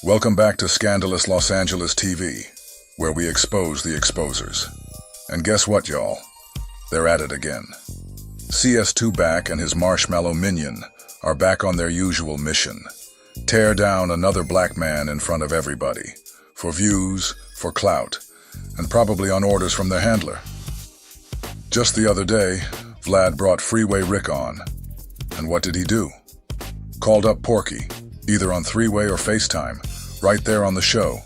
Welcome back to Scandalous Los Angeles TV, where we expose the exposers. And guess what, y'all? They're at it again. CS2 Back and his marshmallow minion are back on their usual mission. Tear down another black man in front of everybody. For views, for clout, and probably on orders from their handler. Just the other day, Vlad brought Freeway Rick on. And what did he do? Called up Porky, either on three-way or FaceTime, right there on the show,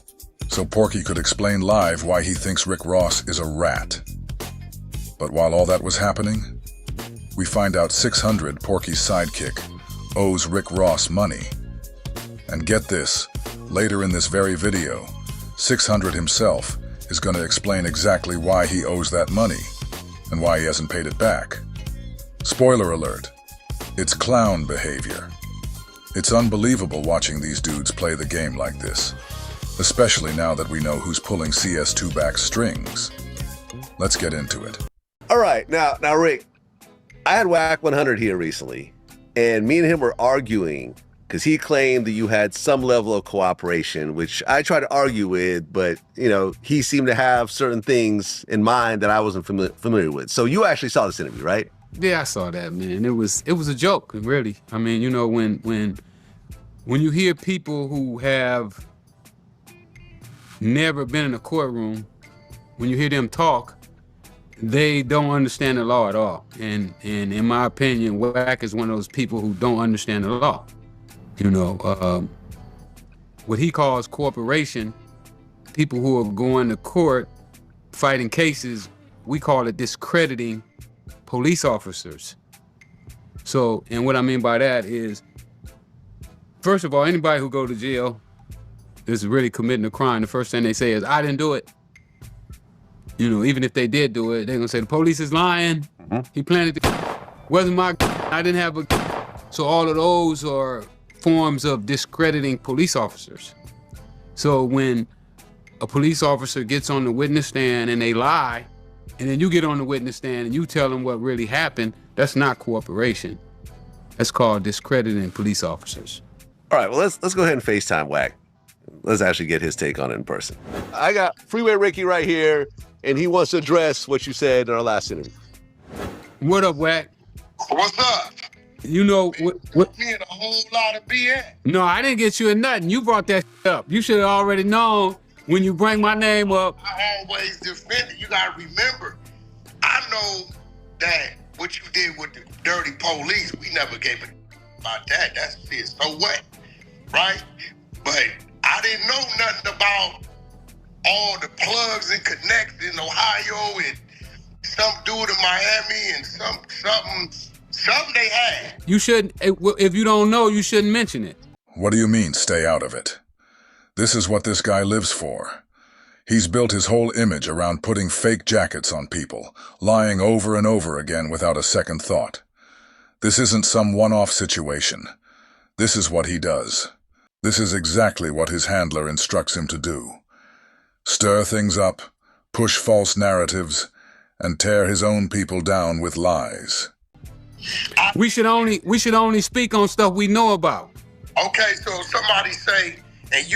so Porky could explain live why he thinks Rick Ross is a rat. But while all that was happening, we find out 600, Porky's sidekick, owes Rick Ross money. And get this, later in this very video, 600 himself is going to explain exactly why he owes that money and why he hasn't paid it back. Spoiler alert, it's clown behavior. It's unbelievable watching these dudes play the game like this, especially now that we know who's pulling CS2 Back's strings. Let's get into it. All right, now Rick, I had Wack100 here recently, and me and him were arguing because he claimed that you had some level of cooperation, which I tried to argue with, but he seemed to have certain things in mind that I wasn't familiar with. So you actually saw this interview, right? Yeah, I saw that, man. It was a joke, really. I mean, when you hear people who have never been in a courtroom, when you hear them talk, they don't understand the law at all. And in my opinion, Wack is one of those people who don't understand the law. What he calls cooperation, people who are going to court fighting cases, we call it discrediting police officers. So, and what I mean by that is, first of all, anybody who go to jail is really committing a crime. The first thing they say is, I didn't do it. Even if they did do it, they're gonna say the police is lying. He planted wasn't my I didn't have a So all of those are forms of discrediting police officers. So when a police officer gets on the witness stand and they lie, and then you get on the witness stand and you tell them what really happened, that's not cooperation. That's called discrediting police officers. All right, well, let's go ahead and FaceTime Wack. Let's actually get his take on it in person. I got Freeway Ricky right here, and he wants to address what you said in our last interview. What up, Wack? What's up? What? Me in a whole lot of BS. No, I didn't get you in nothing. You brought that up. You should have already known when you bring my name up. I always defend it. You gotta remember, I know that what you did with the dirty police, we never gave a about that. That's it. So what? Right? But I didn't know nothing about all the plugs and connects in Ohio and some dude in Miami and something they had. You shouldn't, if you don't know, you shouldn't mention it. What do you mean, stay out of it? This is what this guy lives for. He's built his whole image around putting fake jackets on people, lying over and over again without a second thought. This isn't some one-off situation. This is what he does. This is exactly what his handler instructs him to do. Stir things up, push false narratives, and tear his own people down with lies. We should only speak on stuff we know about. Okay, so somebody say, and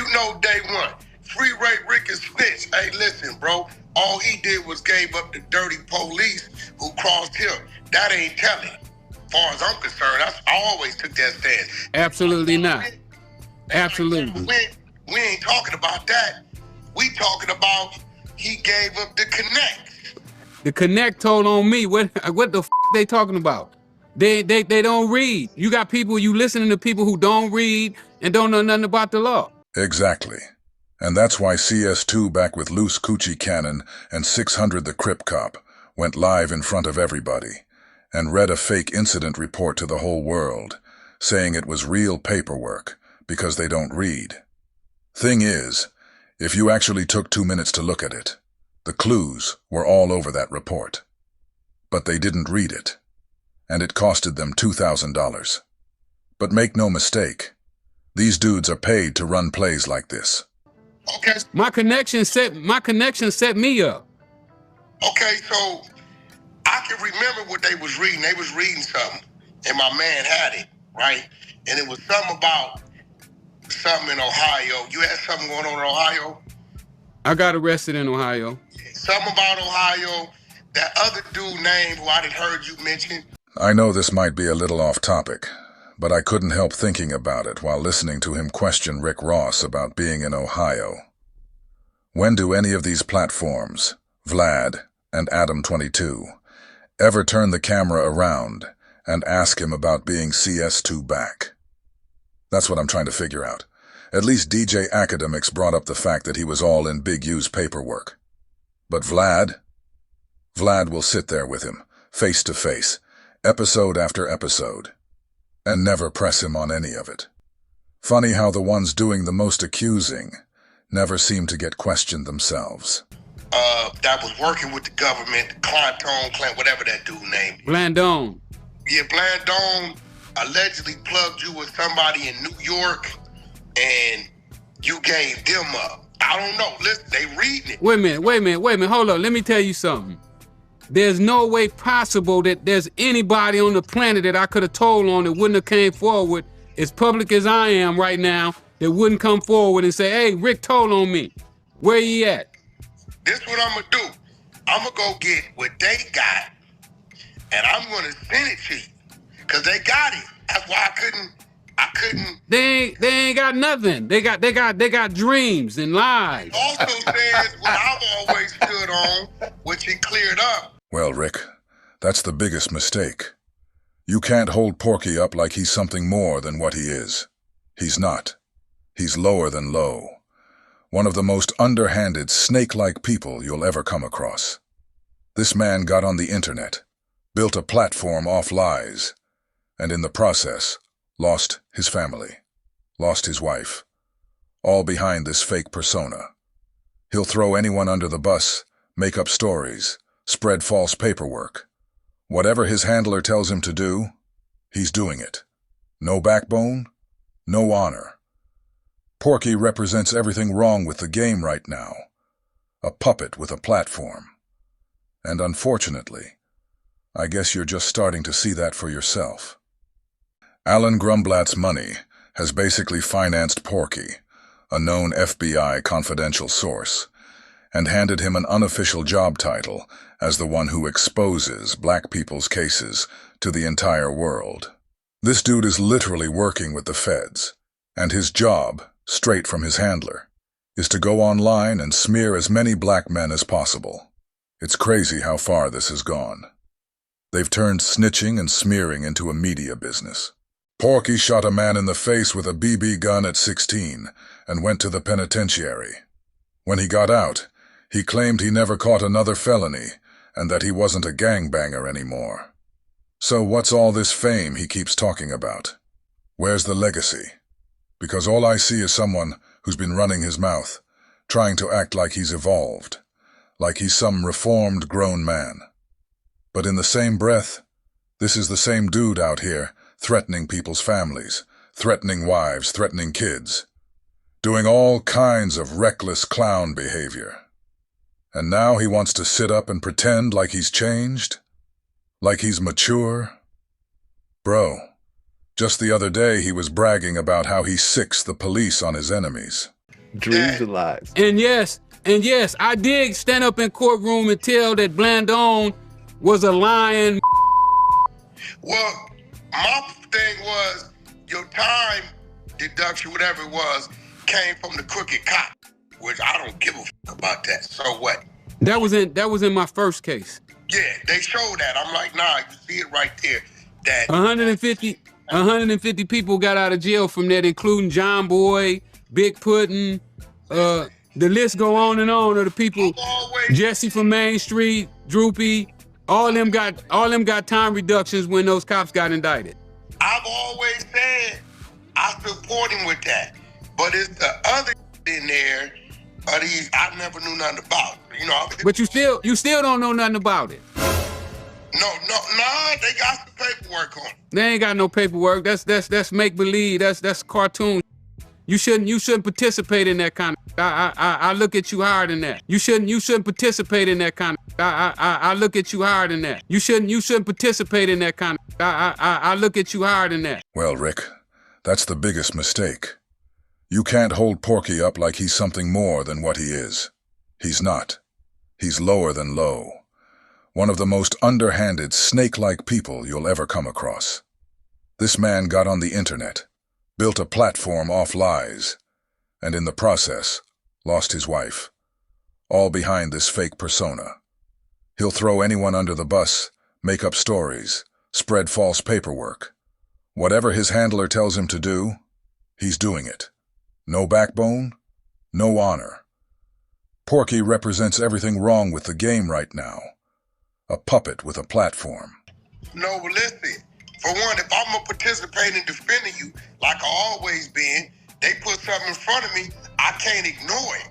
day one, Freeway Rick is snitch. Hey, listen, bro, all he did was gave up the dirty police who crossed him. That ain't telling. As far as I'm concerned, I always took that stance. Absolutely not. Absolutely. We ain't talking about that. We talking about he gave up the connect. The connect told on me. What the f they talking about? They don't read. You got people, you listening to people who don't read and don't know nothing about the law. Exactly. And that's why CS2 Back with Loose Coochie Cannon and 600 the Crip cop went live in front of everybody and read a fake incident report to the whole world, saying it was real paperwork because they don't read. Thing is, if you actually took 2 minutes to look at it, the clues were all over that report. But they didn't read it, and it costed them $2,000. But make no mistake, these dudes are paid to run plays like this. Okay. My connection set me up. Okay, so I can remember what they was reading. They was reading something, and my man had it, right? And it was something about something in Ohio. You had something going on in Ohio? I got arrested in Ohio. Something about Ohio. That other dude name who I didn't heard you mention. I know this might be a little off topic, but I couldn't help thinking about it while listening to him question Rick Ross about being in Ohio. When do any of these platforms, Vlad and Adam22, ever turn the camera around and ask him about being CS2 back? That's what I'm trying to figure out. At least DJ Academics brought up the fact that he was all in Big U's paperwork. But Vlad will sit there with him, face to face, episode after episode, and never press him on any of it. Funny how the ones doing the most accusing never seem to get questioned themselves. That was working with the government, Clanton, whatever that dude name is. Blandon. Yeah, Blandon allegedly plugged you with somebody in New York, and you gave them up. I don't know. Listen, they reading it. Wait a minute. Hold on. Let me tell you something. There's no way possible that there's anybody on the planet that I could have told on that wouldn't have came forward, as public as I am right now, that wouldn't come forward and say, hey, Rick told on me. Where he at? This what I'm going to do. I'm going to go get what they got, and I'm going to send it to you, because they got it. That's why I couldn't. They ain't got nothing. They got dreams and lies. It also says what I've always stood on, which he cleared up. Well, Rick, that's the biggest mistake. You can't hold Porky up like he's something more than what he is. He's not. He's lower than low. One of the most underhanded, snake-like people you'll ever come across. This man got on the internet, built a platform off lies, and in the process, lost his family, lost his wife, all behind this fake persona. He'll throw anyone under the bus, make up stories, spread false paperwork. Whatever his handler tells him to do, he's doing it. No backbone, no honor. Porky represents everything wrong with the game right now. A puppet with a platform. And unfortunately, I guess you're just starting to see that for yourself. Alan Grumblatt's money has basically financed Porky, a known FBI confidential source, and handed him an unofficial job title as the one who exposes black people's cases to the entire world. This dude is literally working with the feds, and his job, straight from his handler, is to go online and smear as many black men as possible. It's crazy how far this has gone. They've turned snitching and smearing into a media business. Porky shot a man in the face with a BB gun at 16 and went to the penitentiary. When he got out, he claimed he never caught another felony and that he wasn't a gangbanger anymore. So what's all this fame he keeps talking about? Where's the legacy? Because all I see is someone who's been running his mouth, trying to act like he's evolved, like he's some reformed grown man. But in the same breath, this is the same dude out here threatening people's families, threatening wives, threatening kids, doing all kinds of reckless clown behavior. And now he wants to sit up and pretend like he's changed? Like he's mature? Bro, just the other day he was bragging about how he sicks the police on his enemies. Dreams and lies. And yes, I did stand up in courtroom and tell that Blandon was a lying. Well, my thing was your time deduction, whatever it was, came from the crooked cop, which I don't give a fuck about that. So what? That was in my first case. Yeah, they showed that. I'm like, nah, you see it right there. That 150 people got out of jail from that, including John Boy, Big Puddin', the list go on and on of the people. Jesse from Main Street, Droopy, all them got time reductions when those cops got indicted. I've always said I support him with that, but it's the other in there of these I never knew nothing about. You know, but you still don't know nothing about it. No, they got some paperwork on it. They ain't got no paperwork. That's make believe. That's cartoon. You shouldn't participate in that kind of. I look at you higher than that. You shouldn't participate in that kind of. I look at you higher than that. You shouldn't participate in that kind of. I look at you higher than that. Well, Rick, that's the biggest mistake. You can't hold Porky up like he's something more than what he is. He's not. He's lower than low. One of the most underhanded, snake-like people you'll ever come across. This man got on the internet, built a platform off lies, and in the process, lost his wife. All behind this fake persona. He'll throw anyone under the bus, make up stories, spread false paperwork. Whatever his handler tells him to do, he's doing it. No backbone, no honor. Porky represents everything wrong with the game right now. A puppet with a platform. No, but listen, for one, if I'm gonna participate in defending you, like I always been, they put something in front of me, I can't ignore it.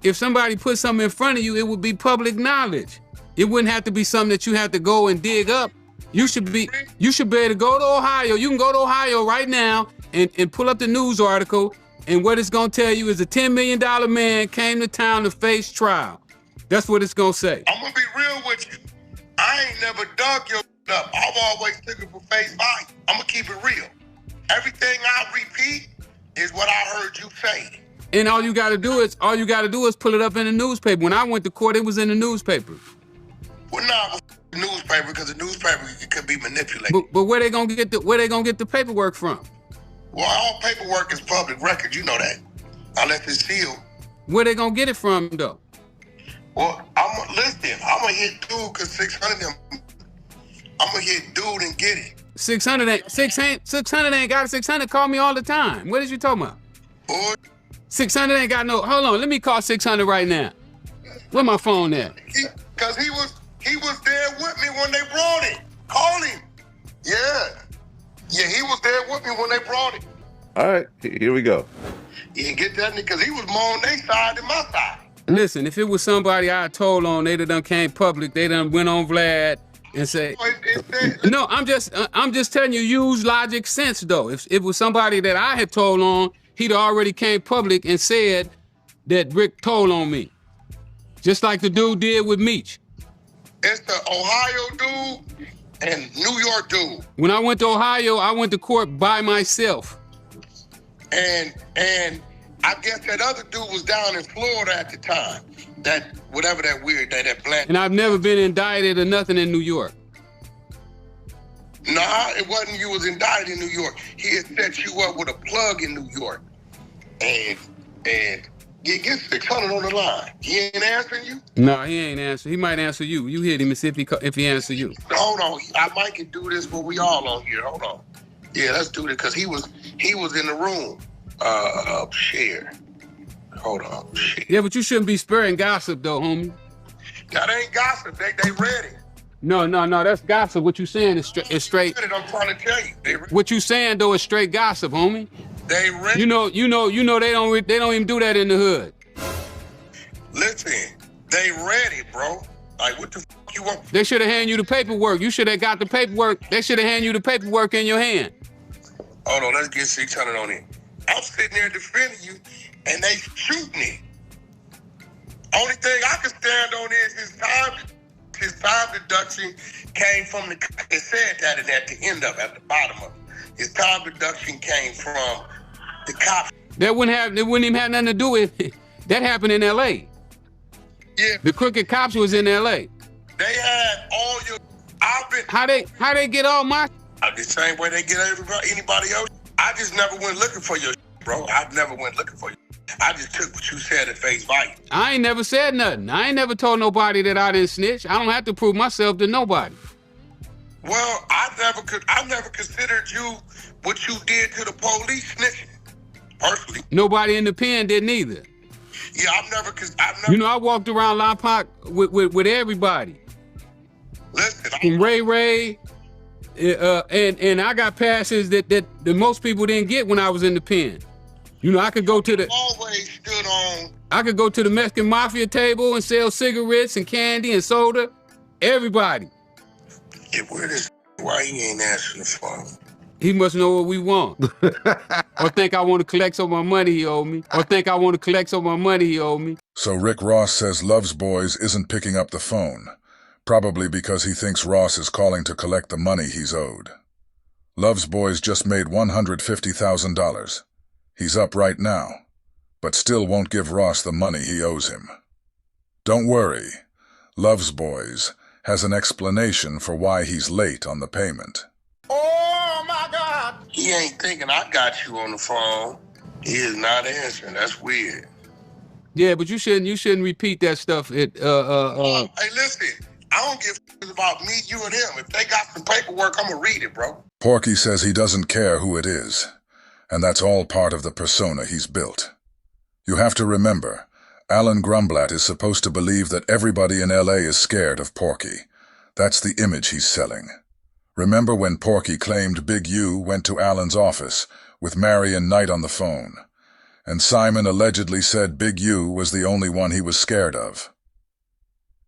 If somebody put something in front of you, it would be public knowledge. It wouldn't have to be something that you have to go and dig up. You should be able to go to Ohio. You can go to Ohio right now and pull up the news article, and what it's gonna tell you is a $10 million man came to town to face trial. That's what it's gonna say. I'm gonna be real with you. I ain't never dug your up. I've always took it for face value. I'm gonna keep it real. Everything I repeat is what I heard you say. And all you gotta do is pull it up in the newspaper. When I went to court, it was in the newspaper. Well, no, the newspaper, because the newspaper could be manipulated. But where they gonna get the paperwork from? Well, all paperwork is public record, you know that. Unless it's sealed. Where they gonna get it from though? Well, I'm gonna hit dude because 600 them. I'm gonna hit dude and get it. 600 ain't got it. 600 call me all the time. What is you talking about? Boy, 600 ain't got no. Hold on, let me call 600 right now. Where my phone at? Because he was there with me when they brought it. Call him. Yeah, he was there with me when they brought it. All right, here we go. Yeah, get that because he was more on their side than my side. Listen, if it was somebody I told on, they done came public, they done went on Vlad and say, no, I'm just telling you, use logic sense though. If it was somebody that I had told on, he'd already came public and said that Rick told on me. Just like the dude did with Meech. It's the Ohio dude and New York dude. When I went to Ohio, I went to court by myself. And I guess that other dude was down in Florida at the time. That whatever that weird that black. And I've never been indicted or nothing in New York. Nah, it wasn't you was indicted in New York. He had set you up with a plug in New York. And you get 600 on the line. He ain't answering you? No, he ain't answering. He might answer you. You hit him and see if he answer you. Hold on. I might can do this, but we all on here. Hold on. Yeah, let's do this because he was in the room. Share. Hold on. Share. Yeah, but you shouldn't be sparing gossip though, homie. That ain't gossip. They read it. No, that's gossip. What you saying is straight. I'm trying to tell you. What you saying though is straight gossip, homie. They read. You know they don't even do that in the hood. Listen, they read it, bro. Like what the fuck you want? They should have handed you the paperwork. You should have got the paperwork. They should have handed you the paperwork in your hand. Hold on, let's get 600 on it. I'm sitting there defending you, and they shooting it. Only thing I can stand on is his time deduction came from it said that at the end of it, at the bottom of it. His time deduction came from the cops. It wouldn't even have nothing to do with it. That happened in L.A. Yeah. The crooked cops was in L.A. They had all your. How they get all my? The same way they get anybody else. I just never went looking for your bro. I never went looking for you. I just took what you said at face value. I ain't never said nothing. I ain't never told nobody that I didn't snitch. I don't have to prove myself to nobody. Well, I never considered you what you did to the police snitching. Personally. Nobody in the pen did neither. Yeah, I've never. You know, I walked around Lompoc with everybody. Listen, from Ray, and I got passes that most people didn't get when I was in the pen. You know, I could go to the. Always stood on. I could go to the Mexican Mafia table and sell cigarettes and candy and soda. Everybody. Yeah, why he ain't answering the phone? He must know what we want. Or think I want to collect some of my money he owed me. So Rick Ross says Love's Boys isn't picking up the phone, probably because he thinks Ross is calling to collect the money he's owed. Love's Boys just made $150,000. He's up right now, but still won't give Ross the money he owes him. Don't worry, Love's Boys has an explanation for why he's late on the payment. Oh my God! He ain't thinking I got you on the phone. He is not answering. That's weird. Yeah, but you shouldn't repeat that stuff. Hey, listen, I don't give a about me, you, and him. If they got some paperwork, I'm gonna read it, bro. Porky says he doesn't care who it is, and that's all part of the persona he's built. You have to remember, Alan Grumblatt is supposed to believe that everybody in LA is scared of Porky. That's the image he's selling. Remember when Porky claimed Big U went to Alan's office with Marion Knight on the phone, and Simon allegedly said Big U was the only one he was scared of?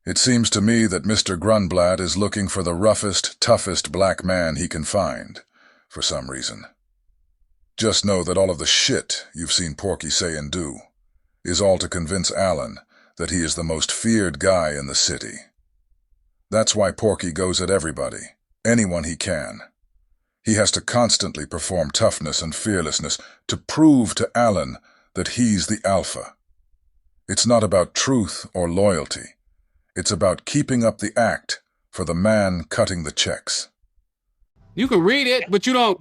It seems to me that Mr. Grunblatt is looking for the roughest, toughest black man he can find, for some reason. Just know that all of the shit you've seen Porky say and do is all to convince Alan that he is the most feared guy in the city. That's why Porky goes at everybody, anyone he can. He has to constantly perform toughness and fearlessness to prove to Alan that he's the alpha. It's not about truth or loyalty. It's about keeping up the act for the man cutting the checks. You can read it, but you don't,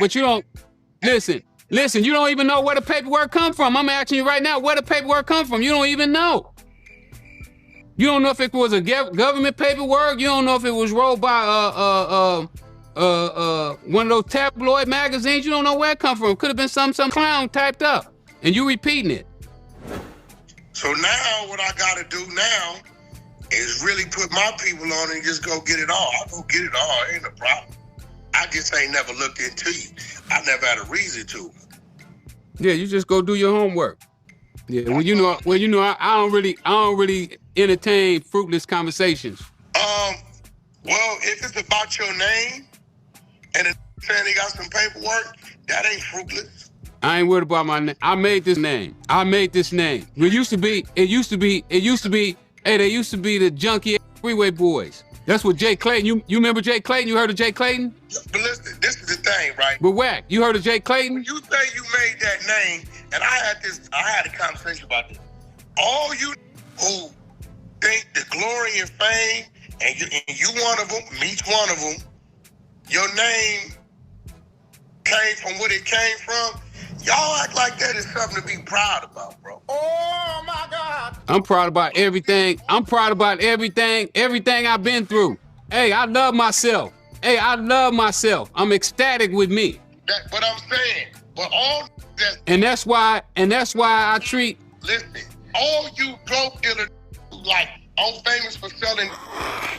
listen, you don't even know where the paperwork come from. I'm asking you right now, where the paperwork come from? You don't even know. You don't know if it was a government paperwork. You don't know if it was wrote by one of those tabloid magazines. You don't know where it come from. Could have been some clown typed up, and you repeating it. So now what I gotta do now is really put my people on and just go get it all. I'll go get it all, ain't a problem. I just ain't never looked into you. I never had a reason to. Yeah, you just go do your homework. Yeah, I don't really entertain fruitless conversations. Well, if it's about your name and it's saying they got some paperwork, that ain't fruitless. I ain't worried about my name. I made this name. It used to be, hey, they used to be the junkie Freeway boys. That's what Jay Clayton, you remember Jay Clayton? You heard of Jay Clayton? But listen, this is the thing, right? But Wack, you heard of Jay Clayton? When you say you made that name, and I had a conversation about this. All you who think the glory and fame, and you one of them, me's one of them, your name came from what it came from, y'all act like that is something to be proud about, bro. Oh my God. I'm proud about everything. Everything I've been through. Hey, I love myself. I'm ecstatic with me. But I'm saying, but all that. And that's why I treat. Listen, all you dope dealer like I'm famous for selling.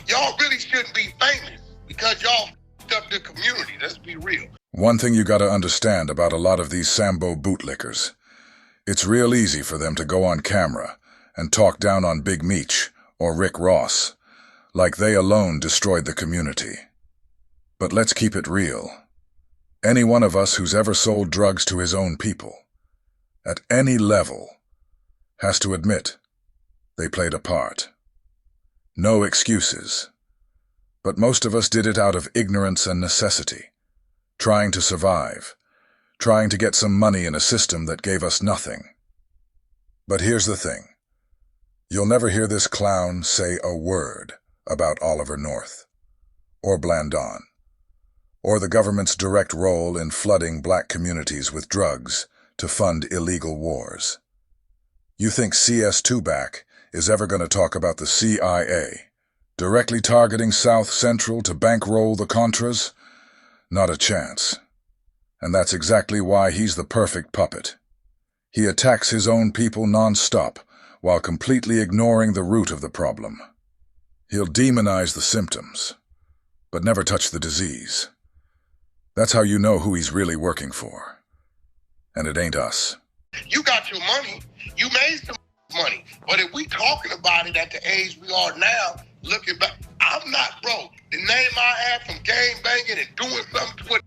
Y'all really shouldn't be famous because y'all f***ed up the community. Let's be real. One thing you gotta understand about a lot of these Sambo bootlickers, it's real easy for them to go on camera and talk down on Big Meech or Rick Ross, like they alone destroyed the community. But let's keep it real. Any one of us who's ever sold drugs to his own people, at any level, has to admit they played a part. No excuses. But most of us did it out of ignorance and necessity. Trying to survive, trying to get some money in a system that gave us nothing. But here's the thing. You'll never hear this clown say a word about Oliver North, or Blandon, or the government's direct role in flooding black communities with drugs to fund illegal wars. You think CS2 back is ever going to talk about the CIA, directly targeting South Central to bankroll the Contras? Not a chance. And that's exactly why he's the perfect puppet. He attacks his own people non-stop while completely ignoring the root of the problem. He'll demonize the symptoms, but never touch the disease. That's how you know who he's really working for. And it ain't us. You got your money. You made some money. But if we talking about it at the age we are now, looking back, I'm not, bro. The name I had from game banging and doing something with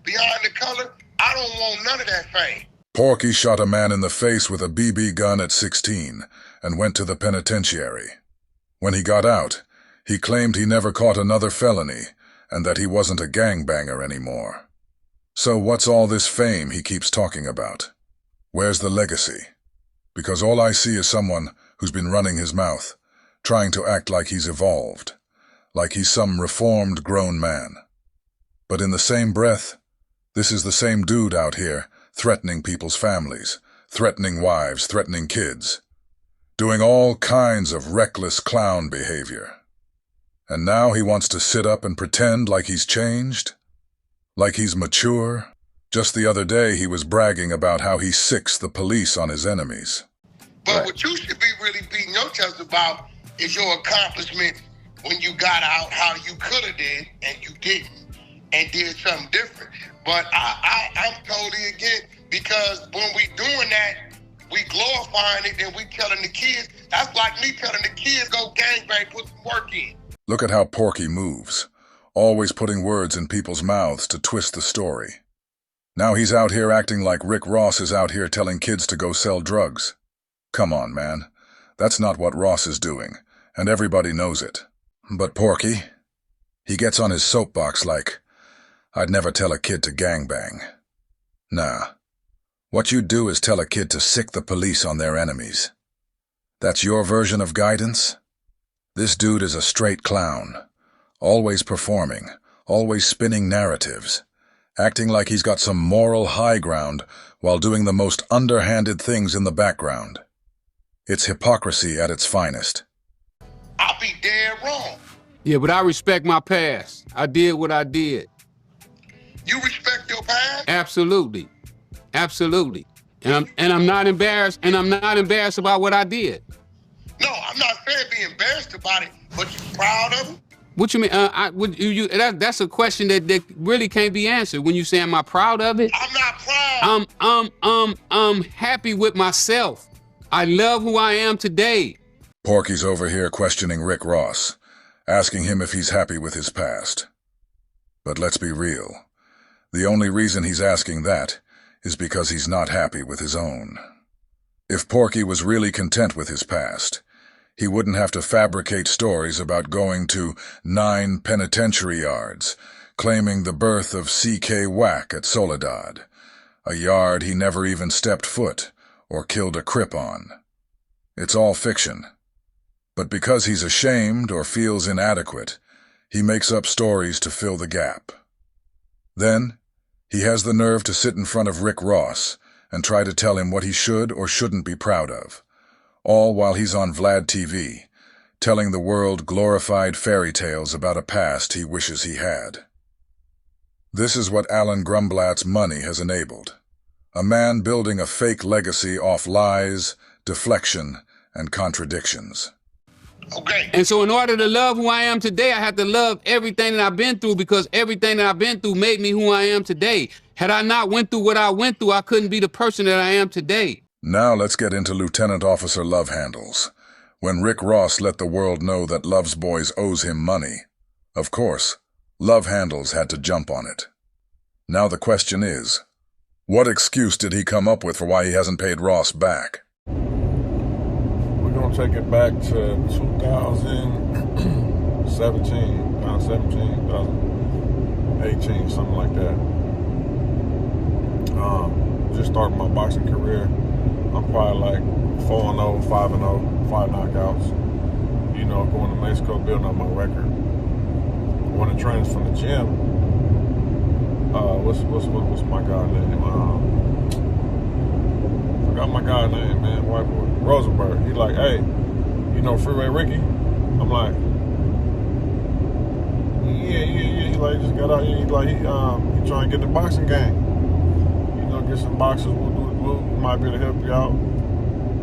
behind the color, I don't want none of that fame. Porky shot a man in the face with a BB gun at 16 and went to the penitentiary. When he got out, he claimed he never caught another felony and that he wasn't a gangbanger anymore. So what's all this fame he keeps talking about? Where's the legacy? Because all I see is someone who's been running his mouth, trying to act like he's evolved, like he's some reformed grown man. But in the same breath, this is the same dude out here threatening people's families, threatening wives, threatening kids, doing all kinds of reckless clown behavior. And now he wants to sit up and pretend like he's changed, like he's mature. Just the other day, he was bragging about how he sicks the police on his enemies. But what you should be really beating your chest about is your accomplishment when you got out, how you could have did and you didn't, and did something different. But I'm totally against, because when we doing that, we glorifying it and we telling the kids. That's like me telling the kids, go gangbang, put some work in. Look at how Porky moves, always putting words in people's mouths to twist the story. Now he's out here acting like Rick Ross is out here telling kids to go sell drugs. Come on, man. That's not what Ross is doing, and everybody knows it. But Porky, he gets on his soapbox like, I'd never tell a kid to gangbang. Nah. What you do is tell a kid to sick the police on their enemies. That's your version of guidance? This dude is a straight clown, always performing, always spinning narratives, acting like he's got some moral high ground while doing the most underhanded things in the background. It's hypocrisy at its finest. I'll be dead wrong. Yeah, but I respect my past. I did what I did. You respect your past? Absolutely. Absolutely. And I'm not embarrassed, and I'm not embarrassed about what I did. No, I'm not saying be embarrassed about it, but you proud of it? What you mean? That's a question that really can't be answered. When you say, am I proud of it? I'm not proud. I'm happy with myself. I love who I am today. Porky's over here questioning Rick Ross, asking him if he's happy with his past. But let's be real. The only reason he's asking that is because he's not happy with his own. If Porky was really content with his past, he wouldn't have to fabricate stories about going to 9 penitentiary yards, claiming the birth of C.K. Wack at Soledad, a yard he never even stepped foot or killed a Crip on. It's all fiction. But because he's ashamed or feels inadequate, he makes up stories to fill the gap. Then, he has the nerve to sit in front of Rick Ross and try to tell him what he should or shouldn't be proud of, all while he's on Vlad TV, telling the world glorified fairy tales about a past he wishes he had. This is what Alan Grumblatt's money has enabled. A man building a fake legacy off lies, deflection, and contradictions. Okay. And so in order to love who I am today, I have to love everything that I've been through, because everything that I've been through made me who I am today. Had I not went through what I went through, I couldn't be the person that I am today. Now let's get into Lieutenant Officer Love Handles. When Rick Ross let the world know that Love's Boys owes him money, of course, Love Handles had to jump on it. Now the question is, what excuse did he come up with for why he hasn't paid Ross back? We're going to take it back to 2017, 2018, something like that. Just started my boxing career. I'm probably like 4-0, 5-0, 5 knockouts. You know, going to Mexico, building up my record. When I trains from the gym, what's my guy's name? Forgot my guy's name, man. White boy, Rosenberg. He like, hey, you know Freeway Ricky? I'm like, yeah. He like just got out here. He trying to get the boxing game. You know, get some boxers. We might be able to help you out.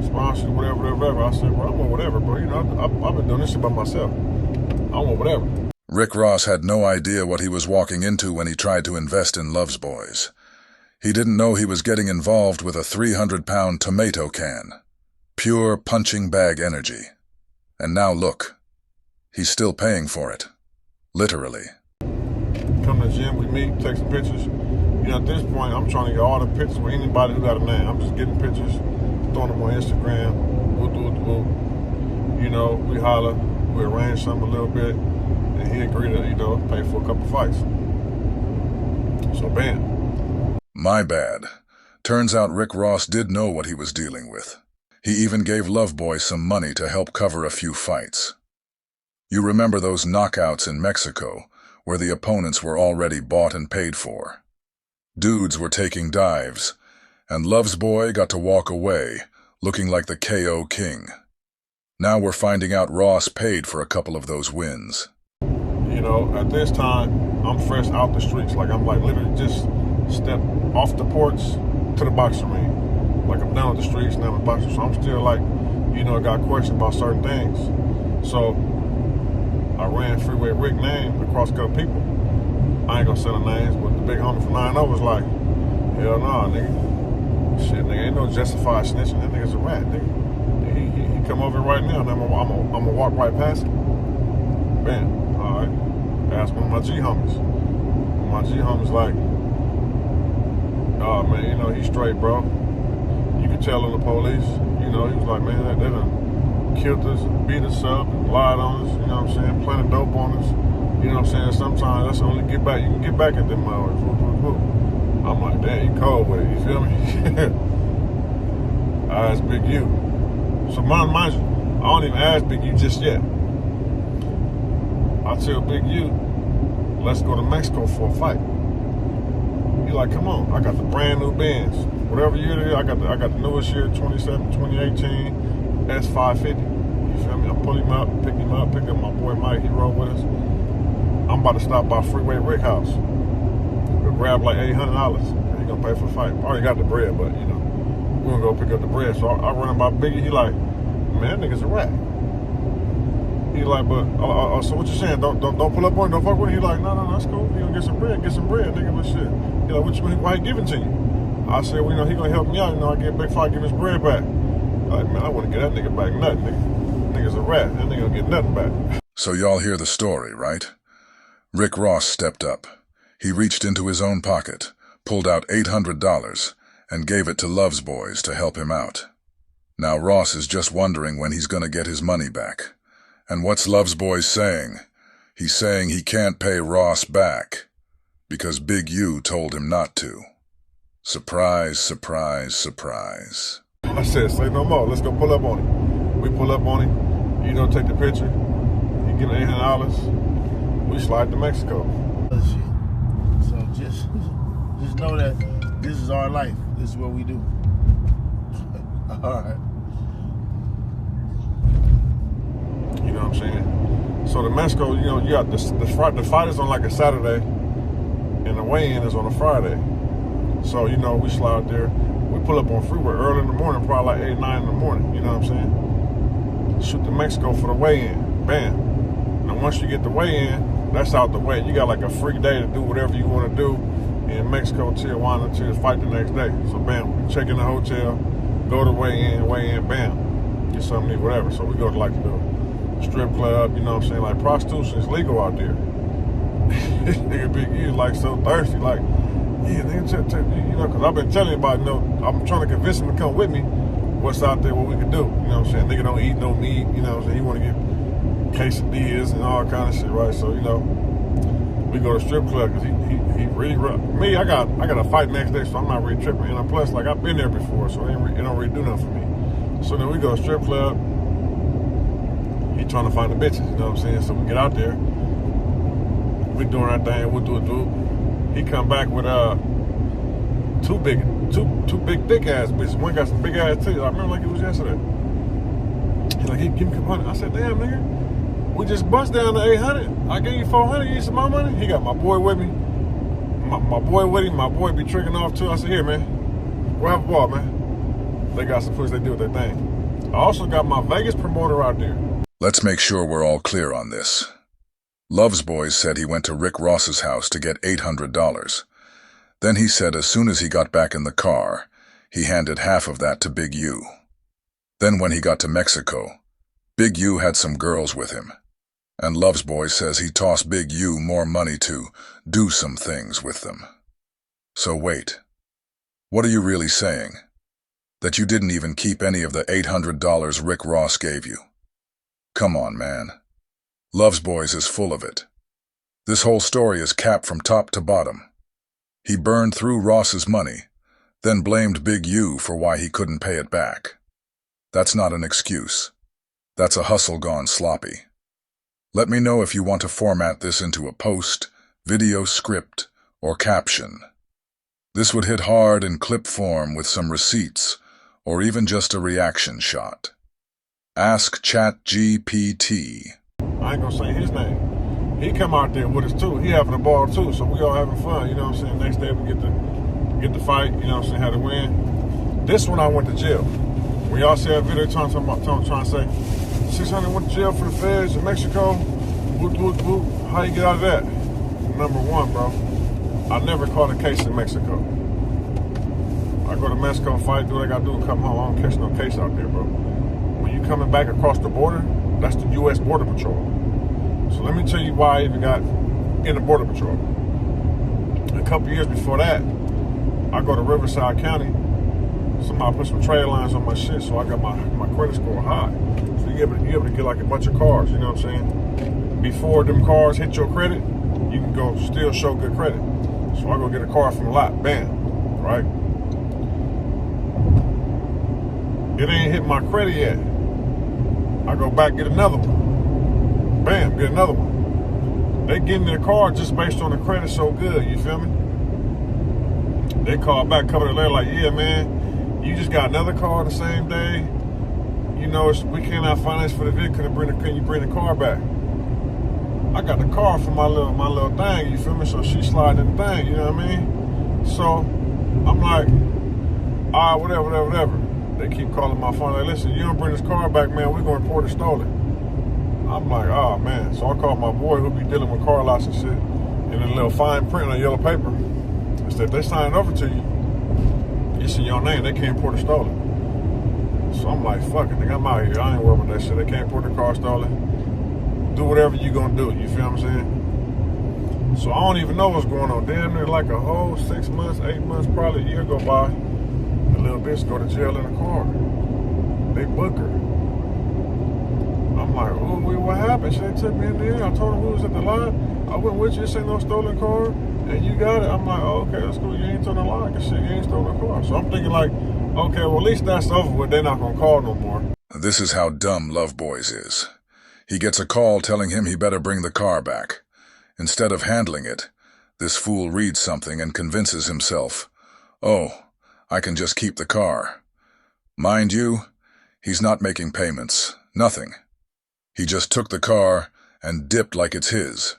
Sponsors, whatever. I said, well, I want whatever, bro. You know, I've been doing this shit by myself. I want whatever. Rick Ross had no idea what he was walking into when he tried to invest in Love's Boys. He didn't know he was getting involved with a 300-pound tomato can. Pure punching bag energy. And now look, he's still paying for it. Literally. Come to the gym, we meet, take some pictures. You know, at this point, I'm trying to get all the pictures with anybody who got a name. I'm just getting pictures, throwing them on Instagram. You know, we holler, we arrange something a little bit, and he agreed to, you know, pay for a couple fights. So, bam. My bad. Turns out Rick Ross did know what he was dealing with. He even gave Loveboy some money to help cover a few fights. You remember those knockouts in Mexico, where the opponents were already bought and paid for. Dudes were taking dives, and Loveboy got to walk away, looking like the KO king. Now we're finding out Ross paid for a couple of those wins. You know, at this time, I'm fresh out the streets. Like, I'm like literally just stepped off the porch to the boxing ring. Like, I'm down the streets, now I'm in boxing. So I'm still like, you know, got questions about certain things. So I ran Freeway Rick name across a couple people. I ain't gonna say the names, but the big homie from 9-0 was like, hell nah, nigga. Shit, nigga, ain't no justified snitching. That nigga's a rat, nigga. He come over right now, and I'm gonna walk right past him. Bam. All right. Ask one of my G homies. My G homies like, oh man, you know, he's straight, bro. You can tell on the police. You know, he was like, man, they done killed us, beat us up, lied on us, you know what I'm saying, planted dope on us. You know what I'm saying? Sometimes that's the only get back. You can get back at them hours. I'm like, damn, he cold with it, you feel me? I asked Big U. So mind you, I don't even ask Big U just yet. I tell Big U, let's go to Mexico for a fight. He like, come on, I got the brand new Benz. Whatever year it is, I got the newest year, 2018 S550. You feel me? I pull him up, pick up my boy Mike, he rode with us. I'm about to stop by Freeway Rick house. We'll grab like $800. He gonna pay for the fight. I already got the bread, but you know, we're gonna go pick up the bread. So I run him by Biggie, he like, man, that nigga's a rat. He like, but so what you saying? Don't pull up on him, don't fuck with him. He like, no, that's cool. He gonna get some bread, nigga, but shit. He like, what you mean? Why he giving to you? I said, well, you know, he gonna help me out. You know, I get big fight, give his bread back. Like, man, I want to get that nigga back nothing, nigga. Nigga's a rat. That nigga gonna get nothing back. So y'all hear the story, right? Rick Ross stepped up. He reached into his own pocket, pulled out $800, and gave it to Love's boys to help him out. Now Ross is just wondering when he's gonna get his money back. And what's Love's boys saying? He's saying he can't pay Ross back because Big U told him not to. Surprise, surprise, surprise. I said, say no more. Let's go pull up on him. We pull up on him. You know, take the picture. He give him $800. We slide to Mexico. So just know that this is our life. This is what we do. All right. You know what I'm saying? So the Mexico, you know, you got the fight is on like a Saturday, and the weigh-in is on a Friday. So, you know, we slide there. We pull up on Freeway early in the morning, probably like 8, 9 in the morning. You know what I'm saying? Shoot to Mexico for the weigh-in. Bam. And once you get the weigh-in, that's out the way. You got like a free day to do whatever you want to do in Mexico, Tijuana, to fight the next day. So bam, we check in the hotel, go to weigh-in, bam, get something to eat, whatever. So we go to like the strip club, you know what I'm saying? Like prostitution is legal out there. This nigga Big E is like so thirsty, like, yeah, nigga, you know, because I've been telling you about, you know, I'm trying to convince him to come with me. What's out there, what we can do, you know what I'm saying? Nigga don't eat no meat, you know what I'm saying? He want to get quesadillas and all kind of shit, right? So, you know, we go to strip club because he really rough. Me, I got a fight next day, so I'm not really tripping. And plus, like, I've been there before, so it don't really do nothing for me. So then we go to strip club. He trying to find the bitches, you know what I'm saying? So we get out there. We doing our thing. We'll do it. He come back with two big dick ass bitches. One got some big ass titties. I remember like it was yesterday. He like, give me $100. I said, damn, nigga. We just bust down to 800. I gave you 400. You need some more money? He got my boy with me. My boy with him. My boy be tricking off too. I said, here, man. Go have a ball, man. They got some pussy. They do their thing. I also got my Vegas promoter out there. Let's make sure we're all clear on this. Love's boys said he went to Rick Ross's house to get $800. Then he said as soon as he got back in the car, he handed half of that to Big U. Then when he got to Mexico, Big U had some girls with him. And Love's boy says he tossed Big U more money to do some things with them. So wait, what are you really saying? That you didn't even keep any of the $800 Rick Ross gave you? Come on, man. Love's boys is full of it. This whole story is capped from top to bottom. He burned through Ross's money, then blamed Big U for why he couldn't pay it back. That's not an excuse. That's a hustle gone sloppy. Let me know if you want to format this into a post, video script, or caption. This would hit hard in clip form with some receipts, or even just a reaction shot. Ask ChatGPT. I ain't gonna say his name. He come out there with us too. He having a ball too, so we all having fun, you know what I'm saying? Next day we get the fight, you know what I'm saying, how to win. This one I went to jail. When y'all see that video trying to say, 600 went to jail for the feds in Mexico, whoop, whoop, whoop. How you get out of that? Number one, bro, I never caught a case in Mexico. I go to Mexico, fight, do what I gotta do, and come home. I don't catch no case out there, bro. When you coming back across the border, that's the U.S. Border Patrol. So let me tell you why I even got in the Border Patrol. A couple years before that, I go to Riverside County. Somebody put some trail lines on my shit, so I got my credit score high. So you able to get like a bunch of cars, you know what I'm saying? Before them cars hit your credit, you can go still show good credit. So I go get a car from the lot, bam, right? It ain't hit my credit yet. I go back, get another one. Bam, get another one. They give me the car just based on the credit so good, you feel me? They call back, cover the letter like, yeah, man, you just got another car the same day. You know, we cannot finance for the vehicle. Can you bring the car back? I got the car for my little thing, you feel me? So she sliding in the thing, you know what I mean? So I'm like, all right, whatever. They keep calling my phone, like, listen, you don't bring this car back, man, we're gonna report it stolen. I'm like, oh man. So I called my boy who be dealing with car lots and shit, and a little fine print on yellow paper. Instead, they sign it over to you, it's in your name, they can't report it stolen. So I'm like, fuck it, nigga, I'm out here. I ain't worried about that shit. They can't report the car stolen. Do whatever you gonna do, you feel what I'm saying? So I don't even know what's going on. Damn near like a whole 6 months, 8 months, probably a year go by. The little bitch go to jail in a car. They book her. I'm like, oh, what happened? She took me in there. I told her we was at the line. I went with you, this ain't no stolen car, and you got it. I'm like, oh, okay, that's cool. You ain't told no lie, cause shit, you ain't stolen a car. So I'm thinking like, okay, well at least that's over with. They're not gonna call no more. This is how dumb Love Boys is. He gets a call telling him he better bring the car back. Instead of handling it, this fool reads something and convinces himself, oh, I can just keep the car. Mind you, he's not making payments, nothing. He just took the car and dipped like it's his.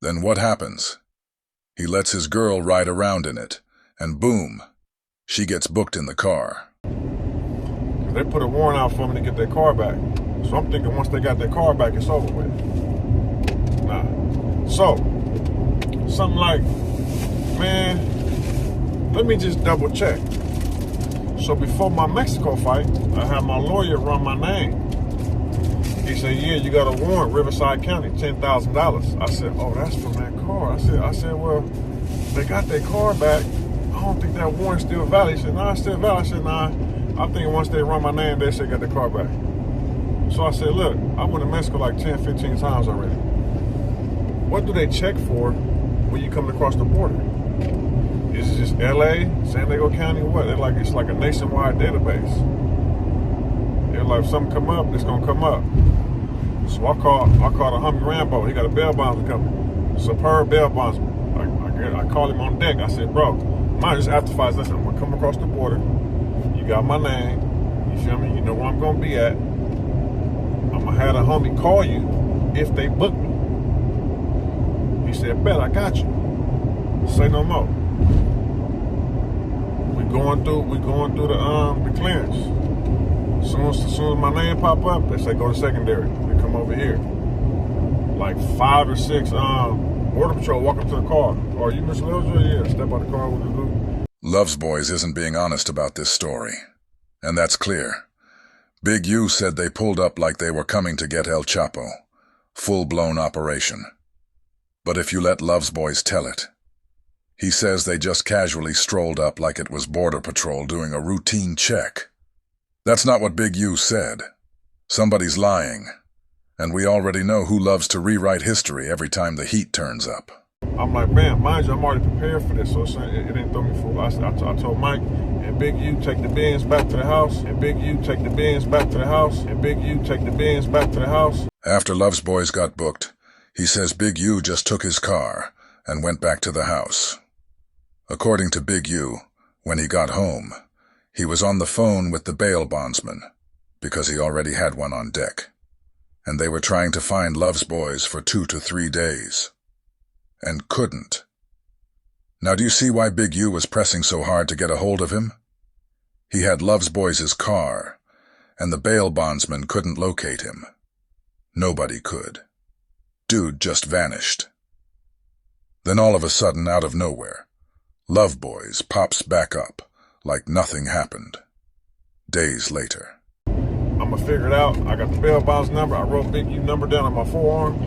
Then what happens? He lets his girl ride around in it, and boom, she gets booked in the car. They put a warrant out for me to get their car back. So I'm thinking once they got their car back, it's over with. Nah. So, something like, man, let me just double check. So before my Mexico fight, I had my lawyer run my name. He said, yeah, you got a warrant, Riverside County, $10,000. I said, oh, that's from that car. I said, well, they got their car back. I don't think that warrant's still valid. He said, nah, it's still valid. I said, nah, I think once they run my name, they should get the car back. So I said, look, I went to Mexico like 10, 15 times already. What do they check for when you come across the border? Is it just LA, San Diego County, what? They're like, it's like a nationwide database. They're like, if something come up, it's gonna come up. So I called a Hummy Rambo. He got a bail bondsman coming. Superb bail bondsman. I called him on deck. I said, bro, mine just after five. Listen, I'm gonna come across the border. You got my name. You feel me? You know where I'm gonna be at. I'm gonna have a homie call you if they book me. He said, bet, I got you. Say no more. We going through the clearance. As soon as my name pop up, they say go to secondary. They come over here. Like 5 or 6 Border Patrol walk up to the car. Are you Mr. Littlejoy? Yeah, step out the car with the group. Loves Boys isn't being honest about this story. And that's clear. Big U said they pulled up like they were coming to get El Chapo. Full-blown operation. But if you let Loves Boys tell it, he says they just casually strolled up like it was Border Patrol doing a routine check. That's not what Big U said. Somebody's lying. And we already know who loves to rewrite history every time the heat turns up. I'm like, man, mind you, I'm already prepared for this, so it didn't throw me for a loop. I told Mike, and Big U, take the Benz back to the house, and Big U, take the Benz back to the house, and Big U, take the Benz back to the house. After Love's boys got booked, he says Big U just took his car and went back to the house. According to Big U, when he got home, he was on the phone with the bail bondsman, because he already had one on deck, and they were trying to find Love's boys for 2 to 3 days. And couldn't. Now do you see why Big U was pressing so hard to get a hold of him? He had Love's boys' car, and the bail bondsman couldn't locate him. Nobody could. Dude just vanished. Then all of a sudden, out of nowhere, Love Boys pops back up like nothing happened. Days later. I'ma figure it out. I got the bail bonds number. I wrote Big U number down on my forearm.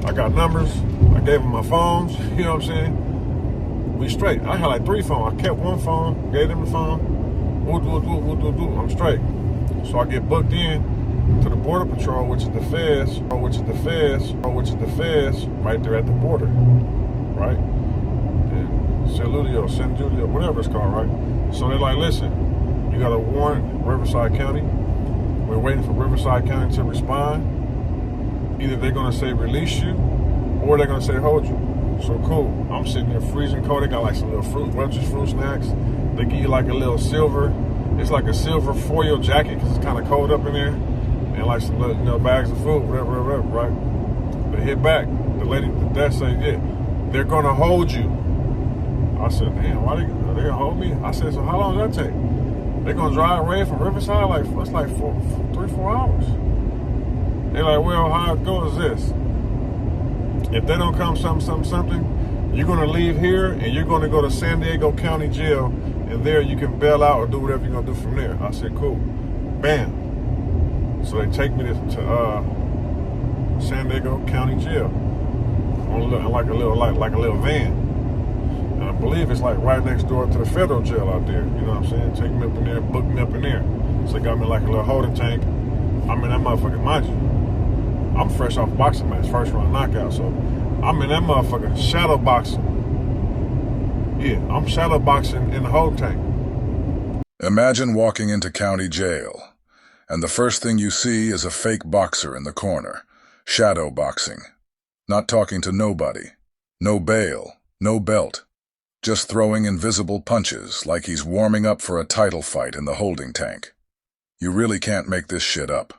I got numbers. I gave him my phones. You know what I'm saying? We straight. I had like 3 phones. I kept one phone, gave him the phone. I'm straight. So I get booked in to the Border Patrol, which is the feds, right there at the border, right? And San Julio, whatever it's called, right? So they're like, listen, you got a warrant, Riverside County. We're waiting for Riverside County to respond. Either they're gonna say release you, or they're gonna say hold you. So cool. I'm sitting there freezing cold. They got like some little fruit snacks. They give you like a little silver. It's like a silver foil jacket because it's kind of cold up in there, and like some little, bags of food, whatever, right? They hit back. The lady, the dad said, yeah, they're gonna hold you. I said, damn, why they gonna hold me? I said, so how long does that take? They're gonna drive away from Riverside, like it's like 3-4 hours. They're like, well, how it goes is this. If they don't come something, you're gonna leave here and you're gonna go to San Diego County Jail, and there you can bail out or do whatever you're gonna do from there. I said, cool. Bam. So they take me to San Diego County Jail on like a little van. And I believe it's like right next door to the federal jail out there. You know what I'm saying? Take me up in there, book me up in there. So they got me like a little holding tank. I'm in that motherfucker, mind you. I'm fresh off a boxing match, first round knockout, so I'm in that motherfucker shadow boxing. Yeah, I'm shadow boxing in the whole tank. Imagine walking into county jail, and the first thing you see is a fake boxer in the corner, shadow boxing, not talking to nobody, no bail, no belt, just throwing invisible punches like he's warming up for a title fight in the holding tank. You really can't make this shit up.